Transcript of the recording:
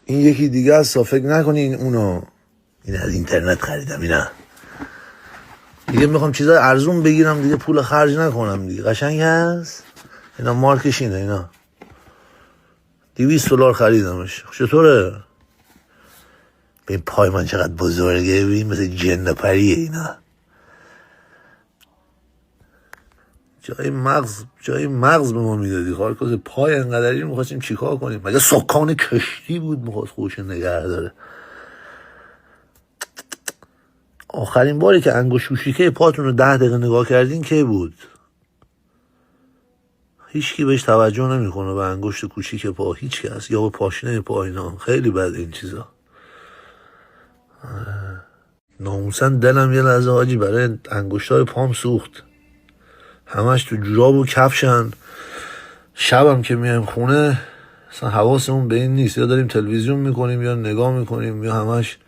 این یکی دیگه است، فکر نکنین اونو. این از اینترنت خریدم اینا. دیگه میخوام چیزای ارزون بگیرم دیگه، پول خرج نکنم دیگه. قشنگ هست اینا، مارکش اینه. اینا $200 خریدمش. چطوره؟ به این پای من چقدر بزرگه، ببین مثل جن پریه اینا. جای مغز به ما میدادی خارکوز. پای انقدری رو میخواستیم چیکار کنیم؟ مگه سکان کشتی بود میخواست خودش نگه داره؟ آخرین باری که انگشت کوچیکه پاتون رو 10 دقیقه نگاه کردین که بود؟ هیچکی بهش توجه نمیکنه، به انگشت کوچیک پا، هیچ کس، یا به پاشنه پا. اینا خیلی بد این چیزا. ناموسن دلم یه لحظه حاجی برای انگشتای پام سوخت. همش تو جوراب و کفشن. شبم که میایم خونه اصلا حواسمون به این نیست، یا داریم تلویزیون میکنیم یا نگاه میکنیم یا همش